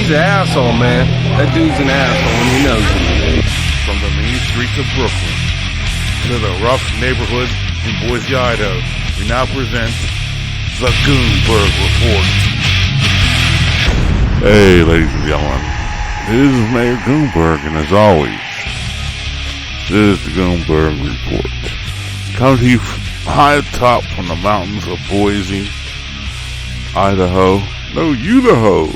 dude's an asshole, man. That dude's an asshole and he knows it. From the mean streets of Brooklyn to the rough neighborhoods in Boise, Idaho, we now present the Goonberg Report. Hey, ladies and gentlemen, this is Mayor Goonberg, and as always, this is the Goonberg Report. Coming to you high atop from the mountains of Boise, Idaho. No, Idaho.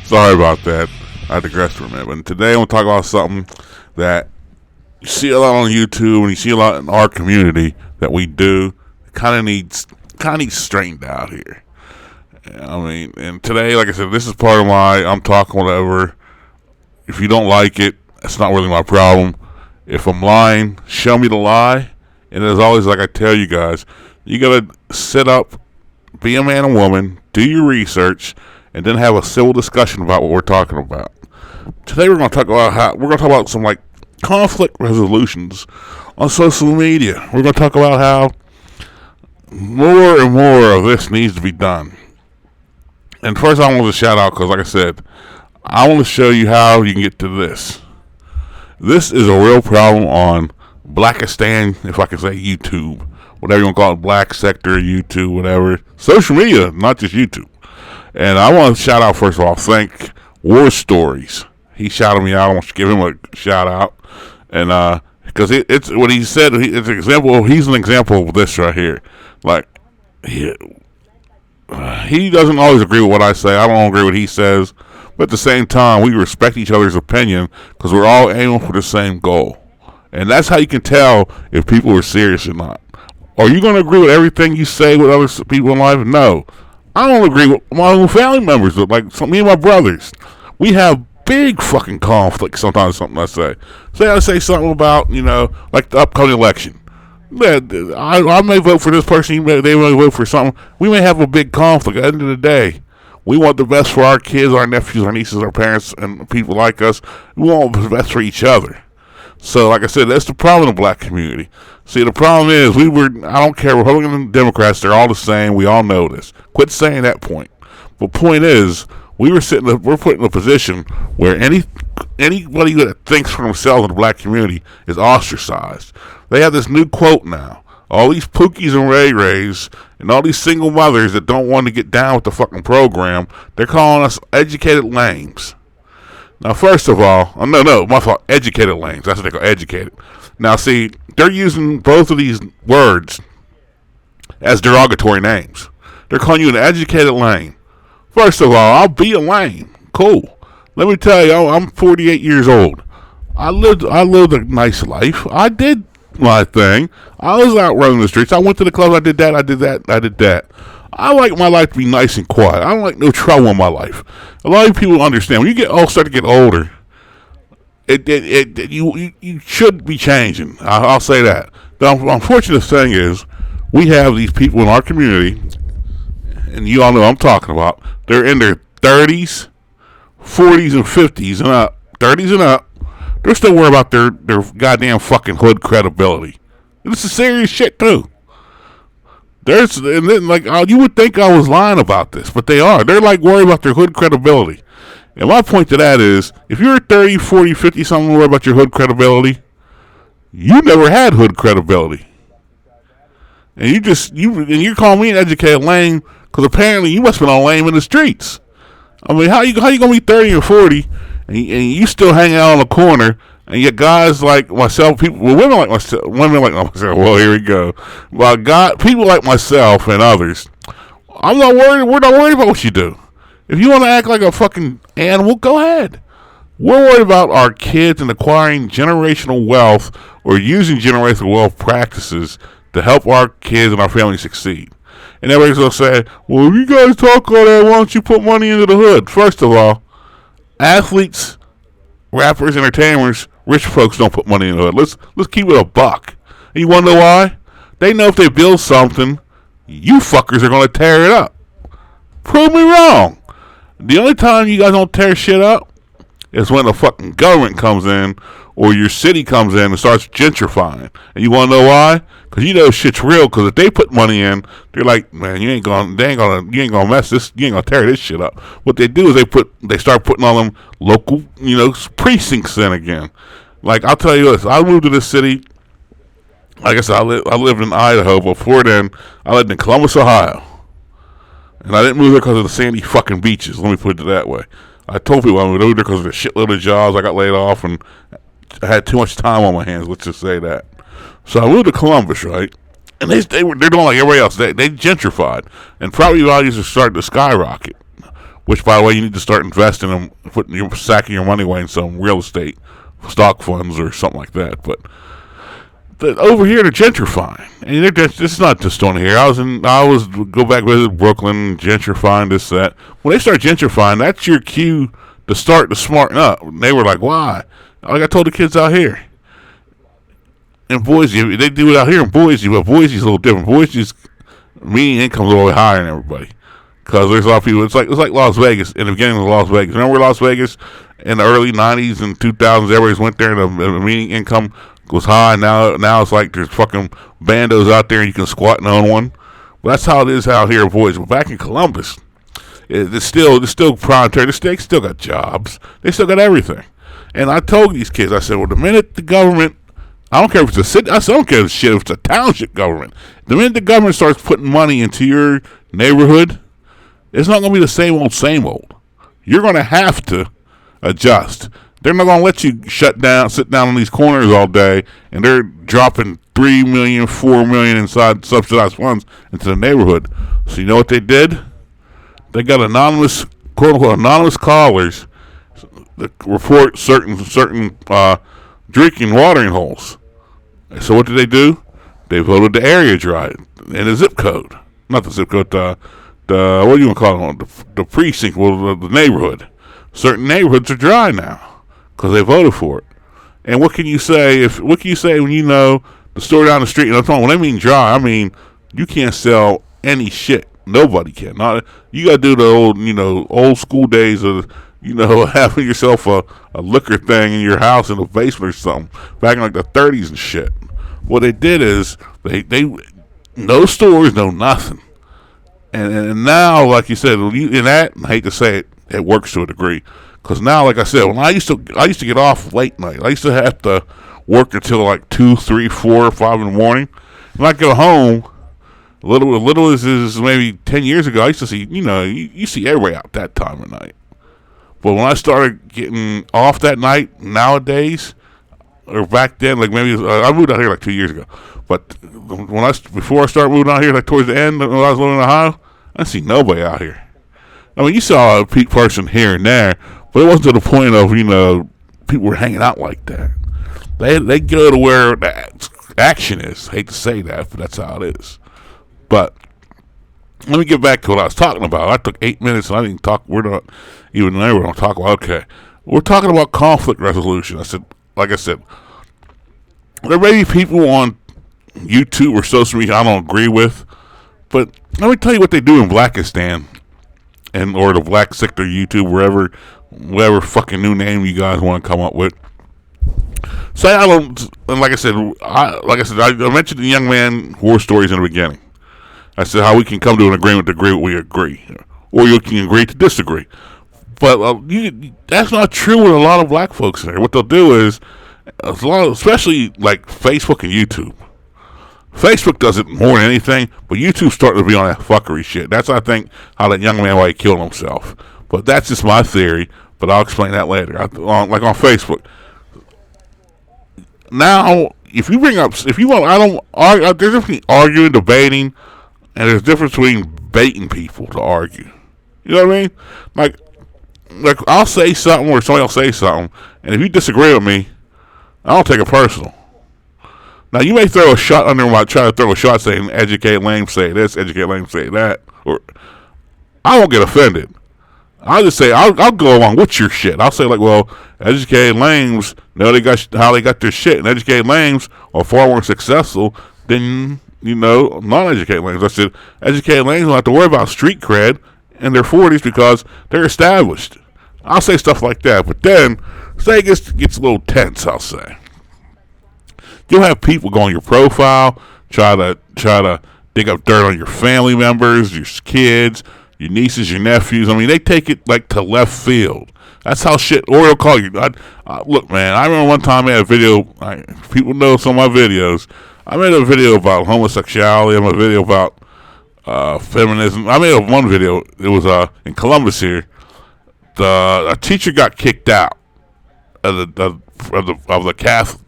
Sorry about that. I digressed for a minute. But today I'm going to talk about something that you see a lot on YouTube and you see a lot in our community that we do. Kind of needs straightened out here. I mean, and today, like I said, this is part of my I'm talking whatever. If you don't like it, that's not really my problem. If I'm lying, show me the lie. And as always, like I tell you guys, you got to sit up, be a man and woman, do your research, and then have a civil discussion about what we're talking about. Today we're going to talk about some like conflict resolutions on social media. We're going to talk about how more and more of this needs to be done. And first I want to shout out because, like I said, I want to show you how you can get to this. This is a real problem on BLACKISTAN, if I can say YouTube. Whatever you want to call it, Black Sector, YouTube, whatever. Social media, not just YouTube. And I want to shout out, first of all, thank War Stories. He shouted me out. I want to give him a shout out. And because it's what he said, it's an example. He's an example of this right here. Like, he doesn't always agree with what I say. I don't agree with what he says. But at the same time, we respect each other's opinion because we're all aiming for the same goal. And that's how you can tell if people are serious or not. Are you going to agree with everything you say with other people in life? No. I don't agree with my own family members. Like me and my brothers. We have big fucking conflicts sometimes, something I say. Say I say something about, like the upcoming election. I may vote for this person, they may vote for something. We may have a big conflict. At the end of the day, we want the best for our kids, our nephews, our nieces, our parents, and people like us. We want the best for each other. So, like I said, that's the problem in the black community. See, the problem is, I don't care, Republicans and Democrats, they're all the same. We all know this. Quit saying that point. But point is, we're put in a position where anybody that thinks for themselves in the black community is ostracized. They have this new quote now. All these Pookies and Ray Rays and all these single mothers that don't want to get down with the fucking program, they're calling us educated lames. Now, first of all, no, my fault, educated lames. That's what they call educated. Now, see, they're using both of these words as derogatory names. They're calling you an educated lame. First of all, I'll be a lame. Cool. Let me tell you, I'm 48 years old. I lived a nice life. I did my thing. I was out running the streets. I went to the club. I did that. I like my life to be nice and quiet. I don't like no trouble in my life. A lot of people understand when you start to get older, you should be changing. I'll say that. The unfortunate thing is, we have these people in our community, and you all know what I'm talking about. They're in their 30s, 40s, and 50s and up. 30s and up. They're still worried about their goddamn fucking hood credibility. This is serious shit too. You would think I was lying about this, but they are. They're like worried about their hood credibility. And my point to that is, if you're 30, 40, 50 something worried about your hood credibility, you never had hood credibility. And you're calling me an educated lame because apparently you must have been a lame in the streets. I mean, how you gonna be 30 or 40 and you still hang out on the corner? And yet guys like myself, women like myself, well, here we go. Well, people like myself and others, we're not worried about what you do. If you want to act like a fucking animal, go ahead. We're worried about our kids and acquiring generational wealth or using generational wealth practices to help our kids and our family succeed. And everybody's going to say, well, if you guys talk all that, why don't you put money into the hood? First of all, athletes, rappers, entertainers, rich folks don't put money in the hood. Let's keep it a buck. And you want to know why? They know if they build something, you fuckers are going to tear it up. Prove me wrong. The only time you guys don't tear shit up is when the fucking government comes in or your city comes in and starts gentrifying. And you want to know why? Because you know shit's real. Because if they put money in, they're like, man, you ain't gonna mess this, you ain't gonna tear this shit up. What they do is they start putting all them local, precincts in again. Like, I'll tell you this, I moved to this city. Like I said, I lived in Idaho. Before then, I lived in Columbus, Ohio. And I didn't move there because of the sandy fucking beaches. Let me put it that way. I told people I moved there because of the shitload of jobs. I got laid off and I had too much time on my hands. Let's just say that. So I moved to Columbus, right? And they're doing like everybody else. They gentrified. And property values are starting to skyrocket. Which, by the way, you need to start investing and sacking your money away in some real estate, stock funds or something like that. But over here they're gentrifying, and this is not just on here. I was go back visit Brooklyn, gentrifying this that. When they start gentrifying, that's your cue to start to smarten up. And they were like, why? Like I told the kids out here in Boise, they do it out here in Boise, but Boise's a little different. Boise's median income's a little higher than everybody because there's a lot of people. It's like Las Vegas in the beginning of Las Vegas. Remember Las Vegas in the early '90s and 2000s? Everybody went there, and the median income was high. Now it's like there's fucking bandos out there and you can squat and own one. Well, that's how it is out here in Boise. But back in Columbus, it's still proprietary. They still got jobs. They still got everything. And I told these kids, I said, well, the minute the government, I don't care if it's a city, I don't care if it's a township government. The minute the government starts putting money into your neighborhood, it's not going to be the same old. You're going to have to adjust. They're not going to let you sit down on these corners all day, and they're dropping $3 million, $4 million inside subsidized funds into the neighborhood. So you know what they did? They got anonymous, quote-unquote, anonymous callers that report certain drinking watering holes. So what did they do? They voted the area dry and the zip code. Not the zip code, the what do you want to call it? The precinct, the neighborhood. Certain neighborhoods are dry now because they voted for it. And what can you say when you know the store down the street? And I'm talking, when I mean dry, I mean you can't sell any shit. Nobody can. You got to do the old school days of having yourself a liquor thing in your house in the basement or something back in like the 30s and shit. What they did is they no stores, no nothing. And now, like you said, I hate to say it, it works to a degree. Because now, like I said, when I used to get off late night. I used to have to work until like 2, 3, 4, 5 in the morning. When I go home, little as maybe 10 years ago, I used to see, you see everybody out that time of night. But when I started getting off that night, nowadays, or back then, like maybe I moved out here like 2 years ago. But before I started moving out here, like towards the end when I was living in Ohio, I didn't see nobody out here. I mean, you saw a person here and there, but it wasn't to the point of people were hanging out like that. They go to where the action is. I hate to say that, but that's how it is. But let me get back to what I was talking about. I took 8 minutes and I didn't talk. We're not even there. We're going to talk about. Okay, we're talking about conflict resolution. Like I said, there may be people on YouTube or social media I don't agree with, but let me tell you what they do in BLACKISTAN or the Black Sector YouTube, whatever fucking new name you guys want to come up with. Say I don't, and like I said, I mentioned the young man war stories in the beginning. I said how we can come to an agreement to agree what we agree, or you can agree to disagree. But that's not true with a lot of black folks there. What they'll do is, especially like Facebook and YouTube. Facebook does it more than anything, but YouTube's starting to be on that fuckery shit. That's, I think, how that young man why he killed himself. But that's just my theory, but I'll explain that later. Like on Facebook. Now, if you want, I don't argue. There's a difference between arguing, debating, and there's a difference between baiting people to argue. You know what I mean? Like I'll say something or somebody will say something, and if you disagree with me, I don't take it personal. Now, you may throw a shot under my try to throw a shot saying, educate lame, say this, educate lame, say that. Or I won't get offended. I'll just say, I'll go along with your shit. I'll say, like, well, educated lames know how they got their shit, and educated lames are far more successful than, non-educated lames. I said, educated lames don't have to worry about street cred in their 40s because they're established. I'll say stuff like that. But then, say it gets a little tense, I'll say. You'll have people go on your profile, try to dig up dirt on your family members, your kids, your nieces, your nephews. I mean, they take it like to left field. That's how shit. Or they'll call you. Look, man. I remember one time I had a video. People know some of my videos. I made a video about homosexuality. I made a video about feminism. I made one video. It was in Columbus here. A teacher got kicked out of the Catholic.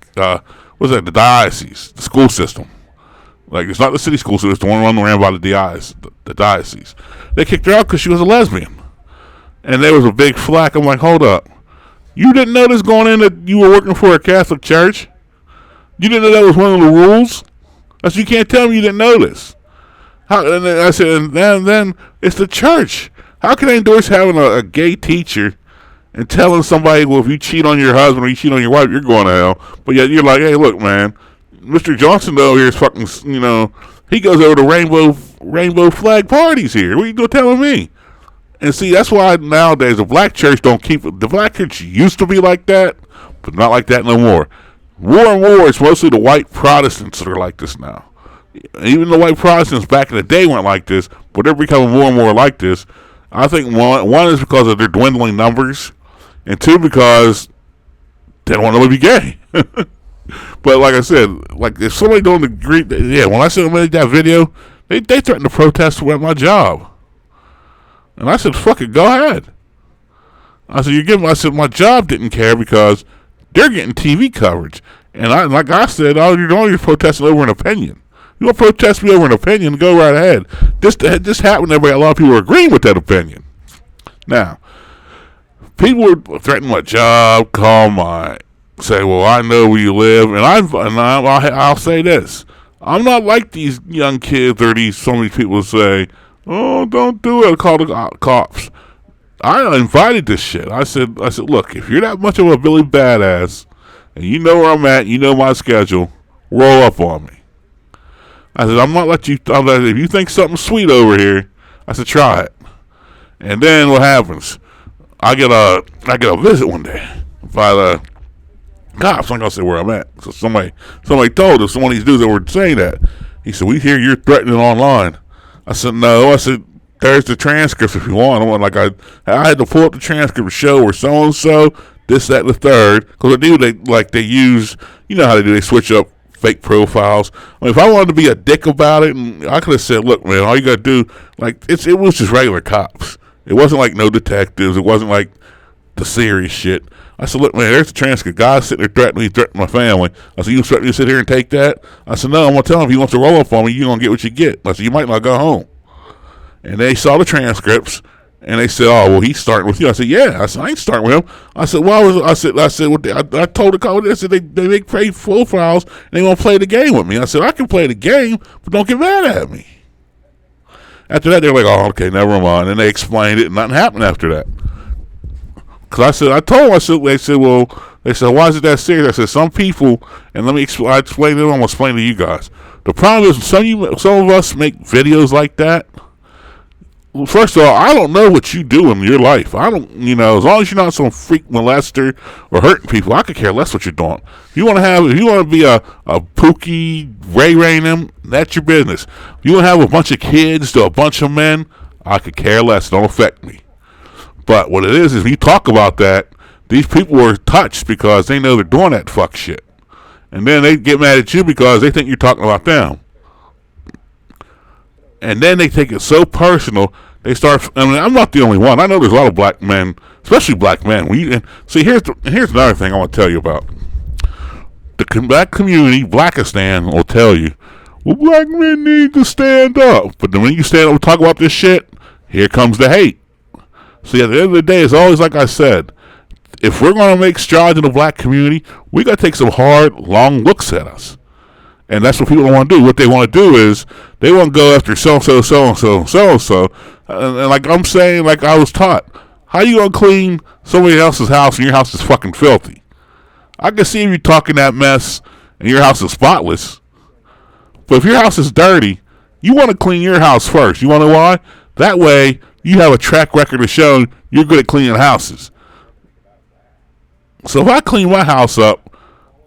What's that? The diocese, the school system. Like, it's not the city school system. It's the one ran by the diocese. They kicked her out because she was a lesbian. And there was a big flack. I'm like, hold up. You didn't know this going in that you were working for a Catholic church? You didn't know that was one of the rules? You can't tell me you didn't know this. And then I said, and then it's the church. How can they endorse having a gay teacher and telling somebody, well, if you cheat on your husband or you cheat on your wife, you're going to hell? But yet you're like, hey, look, man, Mr. Johnson over here is fucking, he goes over to rainbow flag parties here. What are you going to tell me? And see, that's why nowadays the black church don't keep it. The black church used to be like that, but not like that no more. More and more, it's mostly the white Protestants that are like this now. Even the white Protestants back in the day weren't like this, but they're becoming more and more like this. I think one is because of their dwindling numbers, and two, because they don't want to be gay. But like I said, like if somebody don't agree, when I said I made that video, they threatened to protest at my job. And I said, fuck it, go ahead. I said, my job didn't care because they're getting TV coverage. And like I said, you're protesting over an opinion. You want to protest me over an opinion, go right ahead. This happened, a lot of people are agreeing with that opinion. Now, people were threatening my job, say, well, I know where you live, and I'll say this. I'm not like these young kids or some of these people say, oh, don't do it, call the cops. I invited this shit. I said, look, if you're that much of a Billy Badass, and you know where I'm at, you know my schedule, roll up on me. I said, I'm not let you, if you think something's sweet over here, I said, try it. And then what happens? I get a visit one day by the cops. I'm not gonna say where I'm at. So somebody told us, one of these dudes that were saying that. He said, we hear you're threatening online. I said, no. I said, there's the transcripts if you want. I had to pull up the transcript to show where so and so, this, that, and the third. Because they use, you know how they do. They switch up fake profiles. I mean, if I wanted to be a dick about it, and I could have said, look, man, all you gotta do, it was just regular cops. It wasn't like no detectives. It wasn't like the serious shit. I said, look, man, there's the transcript. Guy's sitting there threatening my family. I said, you expect me to sit here and take that? I said, no, I'm going to tell him if he wants to roll up on me, you're going to get what you get. I said, you might not go home. And they saw the transcripts, and they said, oh, well, he's starting with you. I said, yeah. I said, I ain't starting with him. I said, well, I told the college, I said, they make fake profiles, and they want to play the game with me. I said, I can play the game, but don't get mad at me. After that, they're like, oh, okay, never mind. And they explained it, and nothing happened after that. Because I told them, they said, why is it that serious? I said, some people, and I explained it, I'm going to explain to you guys. The problem is, some of us make videos like that. Well, first of all, I don't know what you do in your life. I don't, as long as you're not some freak molester or hurting people, I could care less what you're doing. If you want to be a Pookie, Ray them, that's your business. If you want to have a bunch of kids to a bunch of men, I could care less. It don't affect me. But what it is if you talk about that, these people are touched because they know they're doing that fuck shit. And then they get mad at you because they think you're talking about them. And then they take it so personal, they start, I'm not the only one. I know there's a lot of black men, especially black men. See, here's another thing I want to tell you about. The black community, BLACKISTAN, will tell you, well, black men need to stand up. But then when you stand up and talk about this shit, here comes the hate. See, at the end of the day, it's always like I said, if we're going to make strides in the black community, we got to take some hard, long looks at us. And that's what people don't want to do. What they want to do is, they want to go after so-and-so, so-and-so, so-and-so. And like I'm saying, like I was taught, how you going to clean somebody else's house and your house is fucking filthy? I can see if you're talking that mess and your house is spotless. But if your house is dirty, you want to clean your house first. You want to know why? That way, you have a track record of showing you're good at cleaning houses. So if I clean my house up,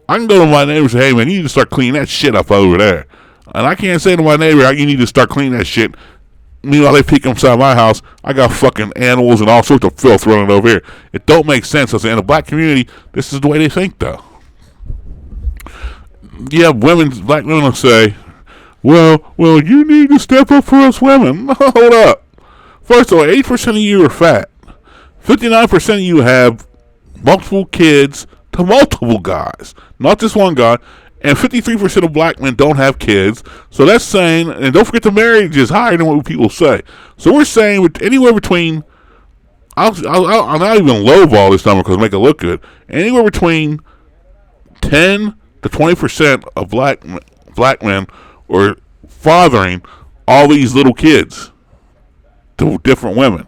I can go to my neighbor and say, hey man, you need to start cleaning that shit up over there. And I can't say to my neighbor, you need to start cleaning that shit. Meanwhile, they peek inside my house, I got fucking animals and all sorts of filth running over here. It don't make sense. In the black community, this is the way they think, though. Yeah, black women will say, well, you need to step up for us women. Hold up. First of all, 8% of you are fat. 59% of you have multiple kids to multiple guys, not just one guy. And 53% of black men don't have kids. So that's saying, and don't forget the marriage is higher than what people say. So we're saying anywhere between, I'll not even lowball this number because it'll make it look good. Anywhere between 10 to 20% of black men are fathering all these little kids to different women.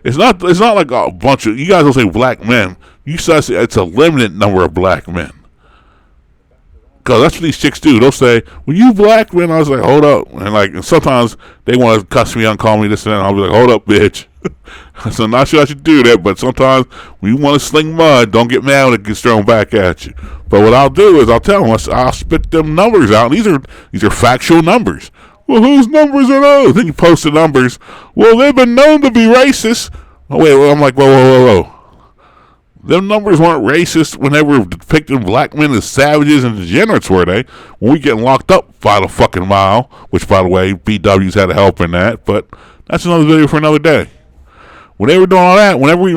It's not like a bunch of, you guys don't say black men. You say it's a limited number of black men. Because that's what these chicks do. They'll say, well, you black men. I was like, hold up. And sometimes they want to cuss me out and call me this and that. And I'll be like, hold up, bitch. So I'm not sure I should do that. But sometimes when you want to sling mud, don't get mad when it gets thrown back at you. But what I'll do is I'll tell them, I'll spit them numbers out. And these are factual numbers. Well, whose numbers are those? Then you post the numbers. Well, they've been known to be racist. Oh, wait. Well, I'm like, whoa. Them numbers weren't racist when they were depicting black men as savages and degenerates, were they? When we getting locked up by the fucking mile, which, by the way, BW's had a help in that, but that's another video for another day. When they were doing all that, whenever we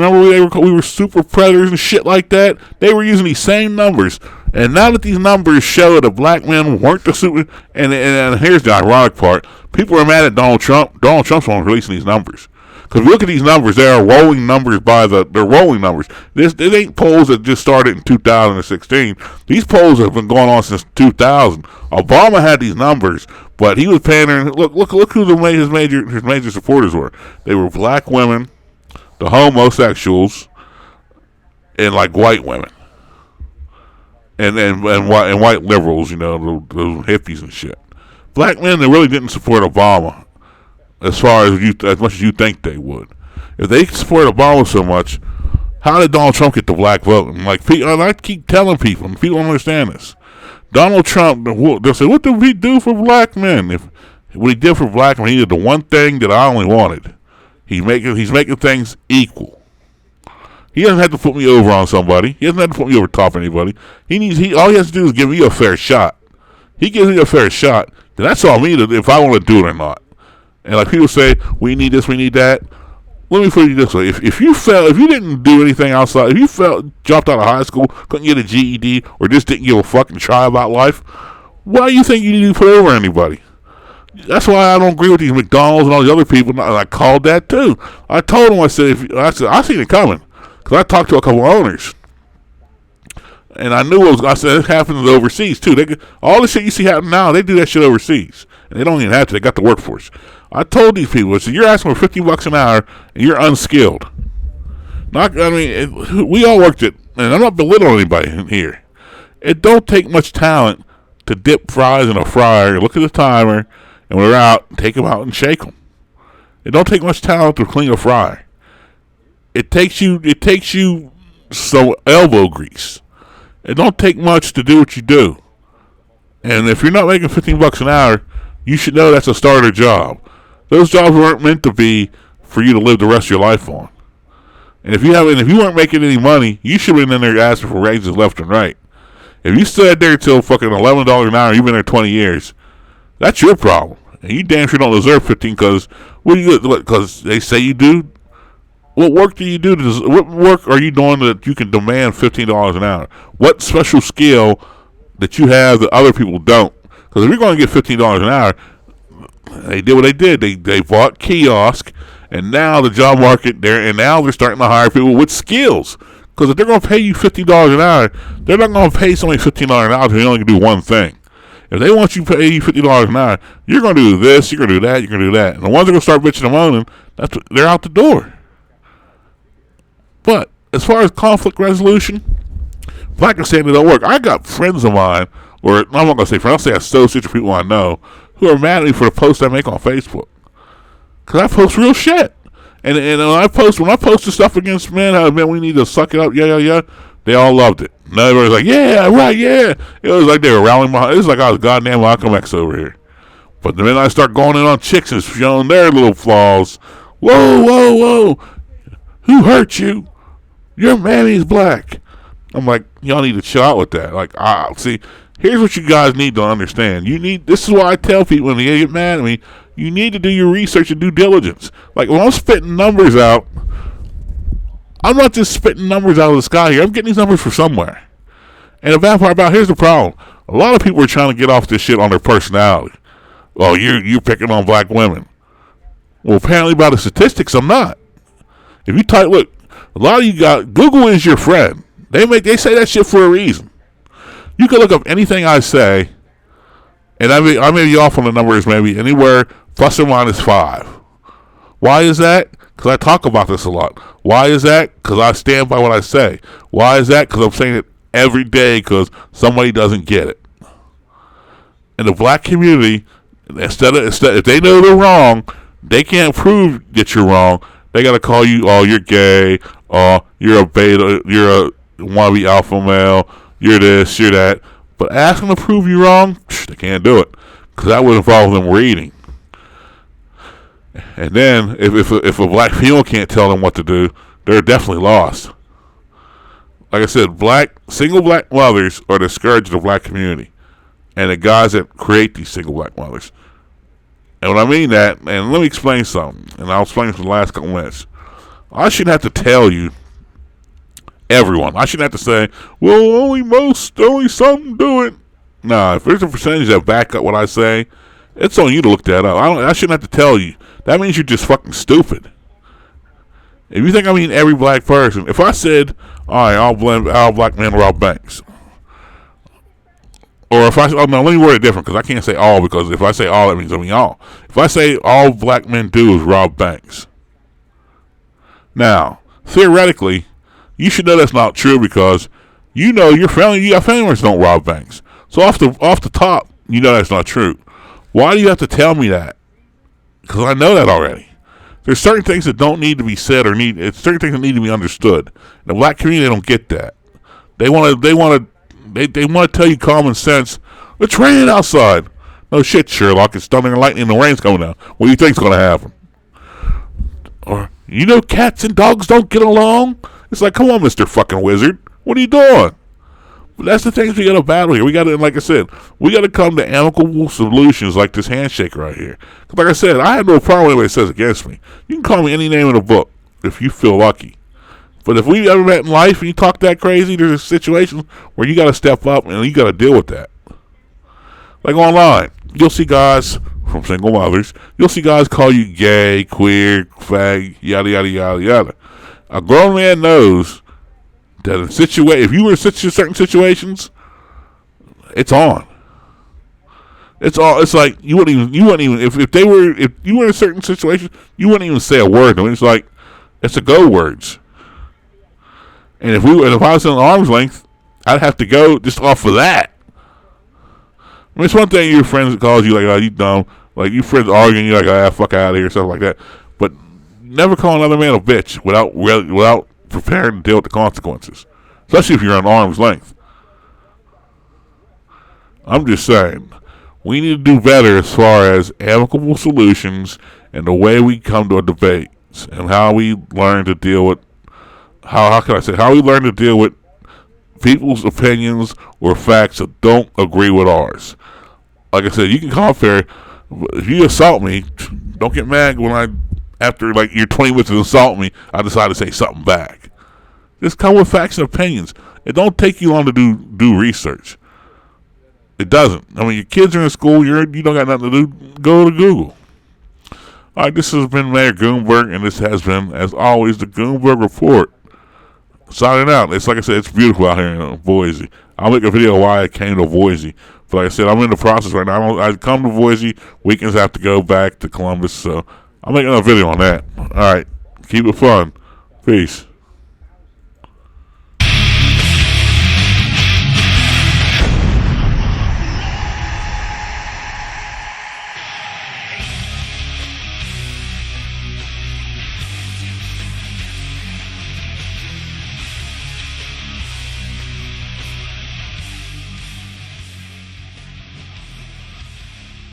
were super predators and shit like that, they were using these same numbers. And now that these numbers show that black men weren't the super, and here's the ironic part, people are mad at Donald Trump. Donald Trump's the one releasing these numbers. Because if you look at these numbers, they are rolling numbers they're rolling numbers. This ain't polls that just started in 2016. These polls have been going on since 2000. Obama had these numbers, but he was pandering. Look who his major supporters were. They were black women, the homosexuals, and like white women. And white liberals, those hippies and shit. Black men that really didn't support Obama. As much as you think they would. If they support Obama so much, how did Donald Trump get the black vote? And I keep telling people, and people don't understand this. Donald Trump, they'll say, what did he do for black men? What he did for black men, he did the one thing that I only wanted. He's making things equal. He doesn't have to put me over on somebody. He doesn't have to put me over top of anybody. All he has to do is give me a fair shot. He gives me a fair shot, then that's all me if I want to do it or not. And like people say, we need this, we need that. Let me put it this way: if you didn't do anything outside, if you dropped out of high school, couldn't get a GED, or just didn't give a fucking try about life, why do you think you need to put over anybody? That's why I don't agree with these McDonald's and all these other people. And I called that too. I told them, I said I seen it coming because I talked to a couple owners, and I knew I said it happens overseas too. All the shit you see happening now, they do that shit overseas, and they don't even have to. They got the workforce. I told these people, I said, you're asking for $50 an hour, and you're unskilled. We all worked it, and I'm not belittling anybody in here. It don't take much talent to dip fries in a fryer, look at the timer, and when they're out, take them out and shake them. It don't take much talent to clean a fryer. It takes you some elbow grease. It don't take much to do what you do. And if you're not making $15 an hour, you should know that's a starter job. Those jobs weren't meant to be for you to live the rest of your life on. And if you weren't making any money, you should have been in there asking for raises left and right. If you stood there till fucking $11 an hour, you've been there 20 years, that's your problem. And you damn sure don't deserve 15 because they say you do. What work do you do? What work are you doing that you can demand $15 an hour? What special skill that you have that other people don't? Because if you're going to get $15 an hour, they did what they did. They bought kiosk, and now the job market now they're starting to hire people with skills. Because if they're going to pay you $50 an hour, they're not going to pay somebody $15 an hour if they only can do one thing. If they want you to pay you $50 an hour, you're going to do this, you're going to do that, you're going to do that. And the ones that are going to start bitching and moaning, they're out the door. But as far as conflict resolution, BLACKISTAN don't work. I got friends of mine, or I'm not going to say friends, I'll say associates or people I know, who are mad at me for the posts I make on Facebook. Because I post real shit. And when I post the stuff against men, how men we need to suck it up, yeah, They all loved it. And everybody was like, yeah, right, yeah. It was like they were rallying behind. It was like I was goddamn Malcolm X over here. But the minute I start going in on chicks and showing their little flaws, whoa, whoa, whoa, who hurt you? Your mammy's black. I'm like, y'all need to chill out with that. Like, see, here's what you guys need to understand. This is why I tell people when they get mad at me, you need to do your research and due diligence. Like, when I'm spitting numbers out, I'm not just spitting numbers out of the sky here. I'm getting these numbers from somewhere. And the bad part about here's the problem. A lot of people are trying to get off this shit on their personality. Oh, you're picking on black women. Well, apparently by the statistics, I'm not. If you type, look, a lot of you got, Google is your friend. They say that shit for a reason. You can look up anything I say, and I may be off on the numbers maybe anywhere plus or minus 5. Why is that? Because I talk about this a lot. Why is that? Because I stand by what I say. Why is that? Because I'm saying it every day because somebody doesn't get it. In the black community, instead if they know they're wrong, they can't prove that you're wrong. They gotta call you, oh, you're gay, oh, you're a beta, you're a wannabe alpha male, you're this, you're that. But ask them to prove you wrong, they can't do it because that would involve them reading. And then if a black female can't tell them what to do, they're definitely lost. Like I said, single black mothers are the scourge of the black community, and the guys that create these single black mothers. And when I mean that, and let me explain something, and I'll explain for the last couple minutes. I shouldn't have to tell you, everyone. I shouldn't have to say, well, only some do it. Nah, if there's a percentage that back up what I say, it's on you to look that up. I shouldn't have to tell you. That means you're just fucking stupid. If you think I mean every black person, if I said, all right, all black men rob banks. Or if no, let me word it different because I can't say all because if I say all, that means I mean all. If I say all black men do is rob banks. Now, theoretically, you should know that's not true because you know you got family members don't rob banks. So off the top, you know that's not true. Why do you have to tell me that? Because I know that already. There's certain things that don't need to be said it's certain things that need to be understood. In the black community, they don't get that. They want to tell you common sense. It's raining outside. No shit, Sherlock. It's thunder and lightning and the rain's coming down. What do you think's going to happen? Or, you know cats and dogs don't get along? It's like, come on, Mr. fucking Wizard. What are you doing? But that's the things we got to battle here. We got to, like I said, we got to come to amicable solutions like this handshake right here. Like I said, I have no problem with anybody says against me. You can call me any name in the book if you feel lucky. But if we ever met in life and you talk that crazy, there's situations where you got to step up and you got to deal with that. Like online, you'll see guys from single mothers. You'll see guys call you gay, queer, fag, yada, yada, yada, yada. A grown man knows that if you were in certain situations, it's on. It's like you wouldn't even if you were in a certain situation, you wouldn't even say a word. I mean, it's like it's a go words. And if I was in arm's length, I'd have to go just off of that. I mean, it's one thing your friends calls you like, oh, you dumb, like your friends arguing, you're like, ah, fuck out of here, stuff like that. But never call another man a bitch without preparing to deal with the consequences, especially if you're on arm's length. I'm just saying, we need to do better as far as amicable solutions and the way we come to a debate and how we learn to deal with how we learn to deal with people's opinions or facts that don't agree with ours. Like I said, you can call fair. If you assault me, don't get mad when after like your 20 minutes of insult me, I decide to say something back. Just come with facts and opinions. It don't take you long to do research. It doesn't. I mean, your kids are in school. You don't got nothing to do. Go to Google. All right, this has been Mayor Goonberg, and this has been, as always, the Goonberg Report. Signing out. It's like I said, it's beautiful out here in Boise. I'll make a video of why I came to Boise. But like I said, I'm in the process right now. I come to Boise. Weekends have to go back to Columbus. So I'll make another video on that. All right. Keep it fun. Peace.